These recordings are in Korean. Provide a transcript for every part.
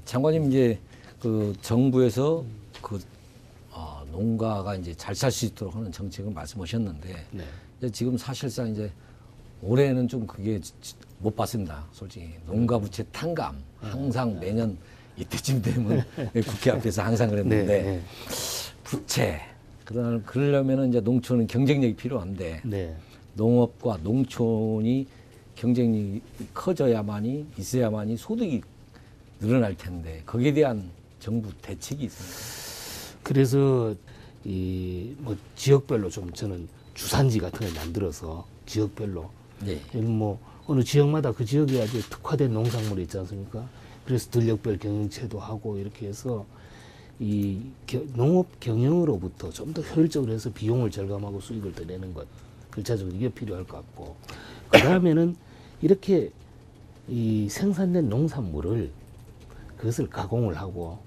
장관님 이제 그 정부에서 그 농가가 이제 잘 살 수 있도록 하는 정책을 말씀하셨는데 네. 이제 지금 사실상 이제 올해는 좀 그게 못 봤습니다. 솔직히 농가 부채 탕감 항상 매년 이때쯤 되면 국회 앞에서 항상 그랬는데 네. 부채 그러려면은 이제 농촌은 경쟁력이 필요한데 네. 농업과 농촌이 경쟁력이 커져야만이 있어야만이 소득이 늘어날 텐데 거기에 대한 정부 대책이 있습니까? 그래서 이 뭐 지역별로 좀 저는 주산지 같은 걸 만들어서 지역별로 네. 뭐 어느 지역마다 그 지역에 아주 특화된 농산물이 있지 않습니까? 그래서 들역별 경영체도 하고 이렇게 해서 이 농업 경영으로부터 좀 더 효율적으로 해서 비용을 절감하고 수익을 더 내는 것 절차적으로 이게 필요할 것 같고 그 다음에는 이렇게 이 생산된 농산물을 그것을 가공을 하고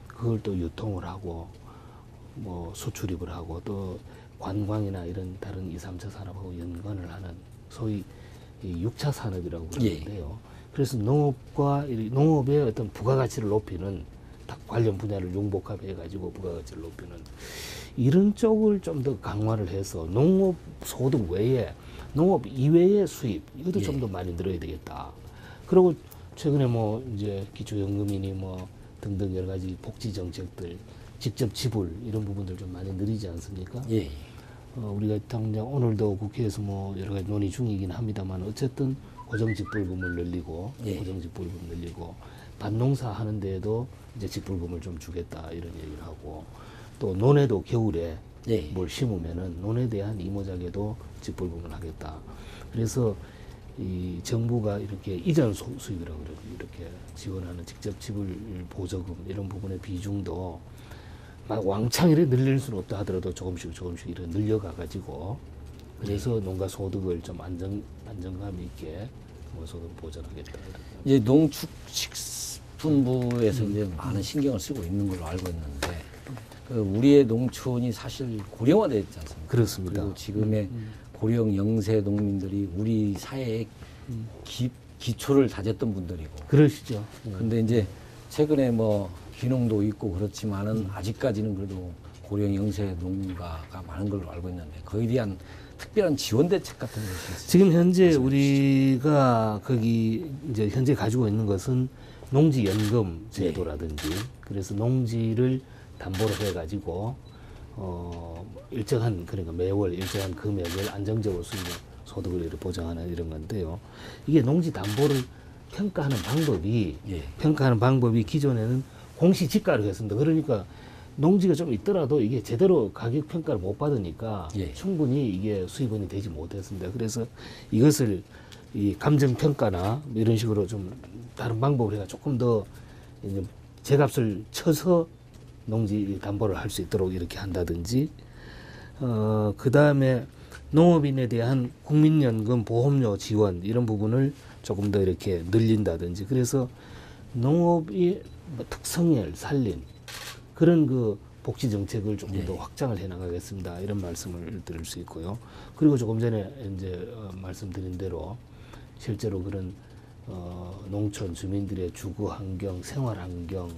그걸 또 유통을 하고 뭐 수출입을 하고 또 관광이나 이런 다른 2, 3차 산업하고 연관을 하는 소위 이 6차 산업이라고 그러는데요. 그래서 농업의 어떤 부가가치를 높이는 관련 분야를 융복합해 가지고 부가가치를 높이는 이런 쪽을 좀 더 강화를 해서 농업 소득 외에 농업 이외의 수입 이것도 좀 더 많이 늘어야 되겠다. 그리고 최근에 뭐 이제 기초연금이니 뭐 등등 여러 가지 복지 정책들 직접 지불 이런 부분들 좀 많이 느리지 않습니까? 예. 우리가 당장 오늘도 국회에서 뭐 여러 가지 논의 중이긴 합니다만 어쨌든 고정직불금을 늘리고 고정직불금 늘리고 밭농사 하는 데에도 이제 직불금을 좀 주겠다 이런 얘기를 하고 또 논에도 겨울에 뭘 심으면은 논에 대한 이모작에도 직불금을 하겠다. 그래서 이 정부가 이렇게 이전 수익이라고 그러죠. 이렇게 지원하는 직접 지불 보조금 이런 부분의 비중도 막 왕창 이렇게 늘릴 수는 없다 하더라도 조금씩 이렇게 늘려가 가지고 그래서 농가 소득을 좀 안정감 있게 뭐 소득 보전하겠다. 이제 농축식품부에서 이제 많은 신경을 쓰고 있는 걸로 알고 있는데 그 우리의 농촌이 사실 고령화되어 있지 않습니까? 그렇습니다. 그리고 지금의 고령 영세 농민들이 우리 사회의 기초를 다졌던 분들이고. 그러시죠. 근데 이제 최근에 뭐 귀농도 있고 그렇지만은 아직까지는 그래도 고령 영세 농가가 많은 걸로 알고 있는데 거기에 대한 특별한 지원 대책 같은 것이 있어요. 지금 현재 우리가 거기 이제 현재 가지고 있는 것은 농지연금 제도라든지 그래서 농지를 담보로 해가지고 일정한 그러니까 매월 일정한 금액을 안정적으로 소득을 이렇게 보장하는 이런 건데요. 이게 농지 담보를 평가하는 방법이 기존에는 공시지가로 했습니다. 그러니까 농지가 좀 있더라도 이게 제대로 가격 평가를 못 받으니까 충분히 이게 수입원이 되지 못했습니다. 그래서 이것을 이 감정 평가나 이런 식으로 좀 다른 방법을 해가 조금 더 이제 제값을 쳐서 농지 담보를 할 수 있도록 이렇게 한다든지 그 다음에 농업인에 대한 국민연금 보험료 지원 이런 부분을 조금 더 이렇게 늘린다든지 그래서 농업의 특성을 살린 그런 그 복지 정책을 조금 더 확장을 해 나가겠습니다. 이런 말씀을 드릴 수 있고요. 그리고 조금 전에 이제 말씀드린 대로 실제로 그런 농촌 주민들의 주거 환경, 생활 환경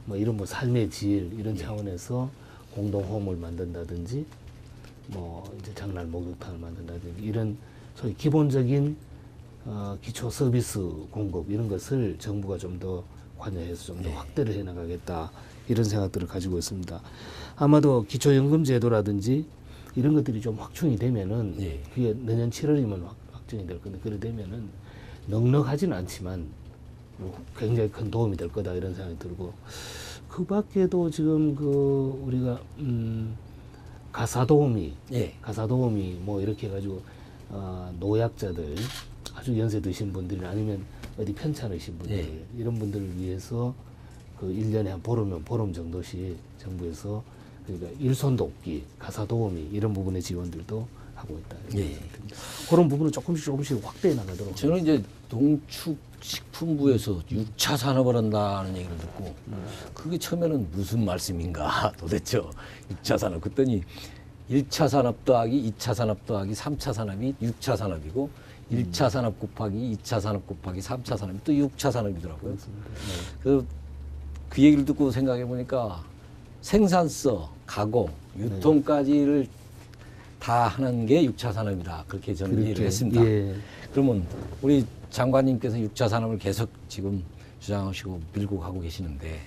뭐 이런 뭐 삶의 질 이런 차원에서 공동홈을 만든다든지 뭐 이제 장날 목욕탕을 만든다든지 이런 소위 기본적인 기초 서비스 공급 이런 것을 정부가 좀 더 관여해서 좀 더 확대를 해 나가겠다 이런 생각들을 가지고 있습니다. 아마도 기초연금 제도라든지 이런 것들이 좀 확충이 되면은 그게 내년 7월이면 확정이 될 건데 그래 되면은 넉넉하지는 않지만 굉장히 큰 도움이 될 거다 이런 생각이 들고 그 밖에도 지금 그 우리가 가사도우미 뭐 이렇게 해가지고 노약자들 아주 연세 드신 분들이 아니면 어디 편찮으신 분들 이런 분들을 위해서 그 1년에 한 보름이면 보름 정도씩 정부에서 그러니까 일손 돕기, 가사도우미 이런 부분의 지원들도 하고 있다. 그런 부분은 조금씩 확대해 나가도록. 저는 이제 농축식품부에서 6차 산업을 한다는 얘기를 듣고 그게 처음에는 무슨 말씀인가 도대체 6차 산업 그랬더니 1차 산업 더하기 2차 산업 더하기 3차 산업이 6차 산업이고 1차 산업 곱하기 2차 산업 곱하기 3차 산업이 또 6차 산업이더라고요. 그 얘기를 듣고 생각해 보니까 생산서, 가공, 유통까지를 다 하는 게 6차 산업이다. 그렇게 저는 이해를 했습니다. 예. 그러면 우리 장관님께서 6차 산업을 계속 지금 주장하시고 밀고 가고 계시는데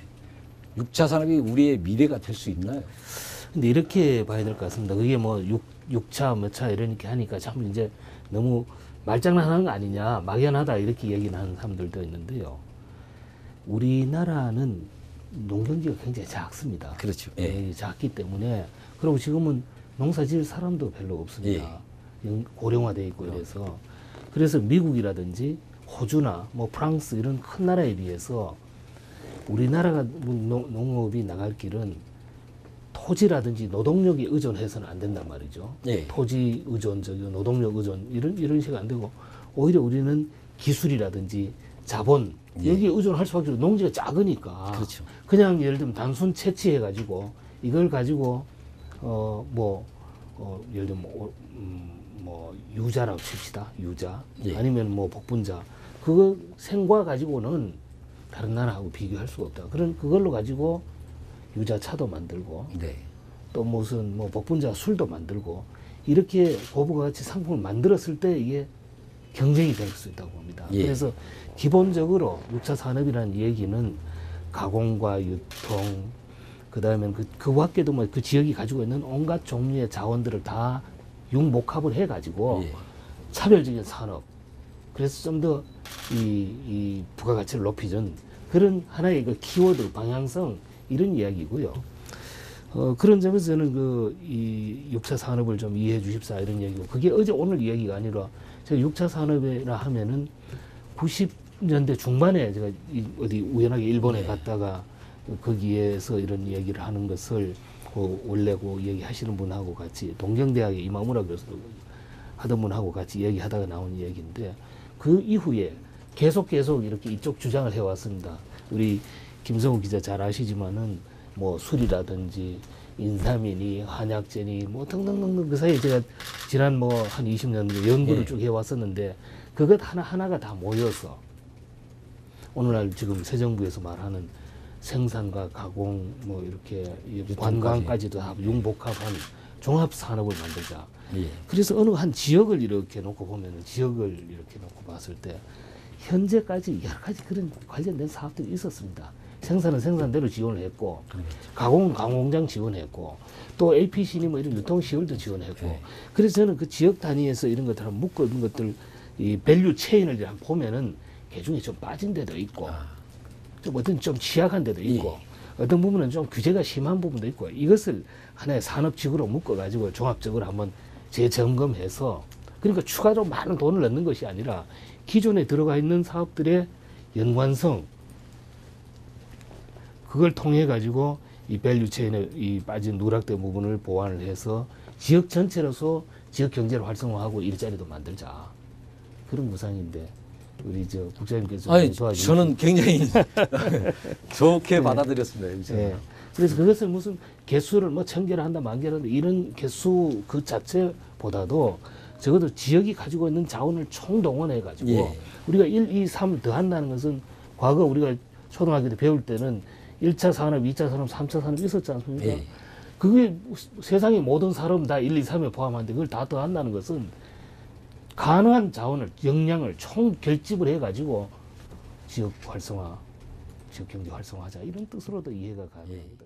6차 산업이 우리의 미래가 될 수 있나요? 근데 이렇게 봐야 될 것 같습니다. 그게 뭐 6차, 몇 차 이렇게 하니까 참 이제 너무 말장난하는 거 아니냐, 막연하다 이렇게 얘기는 하는 사람들도 있는데요. 우리나라는 농경지가 굉장히 작습니다. 그렇죠. 예. 작기 때문에 그리고 지금은 농사 지을 사람도 별로 없습니다. 고령화돼 있고 그래서 미국이라든지 호주나 뭐 프랑스 이런 큰 나라에 비해서 우리나라가 농업이 나갈 길은 토지라든지 노동력에 의존해서는 안 된단 말이죠. 예. 토지 의존적이고 노동력 의존 이런 식이 안 되고 오히려 우리는 기술이라든지 자본 여기에 의존할 수밖에 없어요. 농지가 작으니까. 그렇죠. 그냥 예를 들면 단순 채취해 가지고 이걸 가지고 예를 들면 뭐 유자라고 칩시다. 유자 예. 아니면 뭐 복분자 그거 생과 가지고는 다른 나라하고 비교할 수가 없다. 그런 그걸로 가지고 유자차도 만들고 네. 또 무슨 뭐 복분자 술도 만들고 이렇게 고부가 가치 상품을 만들었을 때 이게 경쟁이 될 수 있다고 봅니다. 예. 그래서 기본적으로 6차 산업이라는 얘기는 가공과 유통 그다음에 그 밖에도 뭐 그 지역이 가지고 있는 온갖 종류의 자원들을 다 융복합을 해가지고 예. 차별적인 산업 그래서 좀 더 이 부가가치를 높이는 그런 하나의 그 키워드 방향성 이런 이야기고요. 그런 점에서 저는 이 6차 산업을 좀 이해해 주십사 이런 얘기고 그게 어제 오늘 이야기가 아니라 제가 6차 산업이라 하면은 90년대 중반에 제가 어디 우연하게 일본에 갔다가 거기에서 이런 얘기를 하는 것을 원래 얘기하시는 분하고 같이 동경대학의 이마무라 교수 하던 분하고 같이 얘기하다가 나온 얘기인데 그 이후에 계속 이렇게 이쪽 주장을 해왔습니다. 우리 김성우 기자 잘 아시지만은 뭐 술이라든지 인삼이니 한약재니 뭐 등등등등 그 사이에 제가 지난 뭐 한 20년 연구를 쭉 해왔었는데 그것 하나하나가 다 모여서 오늘날 지금 새 정부에서 말하는 생산과 가공 뭐 이렇게 관광까지도 다 융복합한 종합 산업을 만들자. 예. 그래서 어느 한 지역을 이렇게 놓고 보면은 지역을 이렇게 놓고 봤을 때 현재까지 여러 가지 그런 관련된 사업들이 있었습니다. 생산은 생산대로 지원을 했고, 가공은 가공공장 지원했고, 또 APC니 뭐 이런 유통시설도 지원했고, 네. 그래서 저는 그 지역 단위에서 이런 것들 한번 묶어 있는 것들, 이 밸류 체인을 한번 보면은 개중에 좀 빠진 데도 있고, 좀 어떤 좀 취약한 데도 있고, 어떤 부분은 좀 규제가 심한 부분도 있고, 이것을 하나의 산업지구로 묶어가지고 종합적으로 한번 재점검해서, 그러니까 추가로 많은 돈을 넣는 것이 아니라 기존에 들어가 있는 사업들의 연관성, 그걸 통해 가지고 이 밸류 체인에 이 빠진 누락된 부분을 보완을 해서 지역 전체로서 지역 경제를 활성화하고 일자리도 만들자. 그런 구상인데 우리 저 국장님께서 아니, 도와주시죠. 저는 굉장히 좋게 받아들였습니다. 네. 그래서 그것을 무슨 개수를 뭐 1000개를 한다, 10,000개를 한다 이런 개수 그 자체보다도 적어도 지역이 가지고 있는 자원을 총동원해 가지고 우리가 1, 2, 3 더 한다는 것은 과거 우리가 초등학교 때 배울 때는 1차 산업, 2차 산업, 3차 산업 있었지 않습니까? 그게 세상의 모든 산업 다 1, 2, 3에 포함하는데 그걸 다 더한다는 것은 가능한 자원을, 역량을 총 결집을 해가지고 지역 활성화, 지역 경제 활성화하자 이런 뜻으로도 이해가 가능합니다.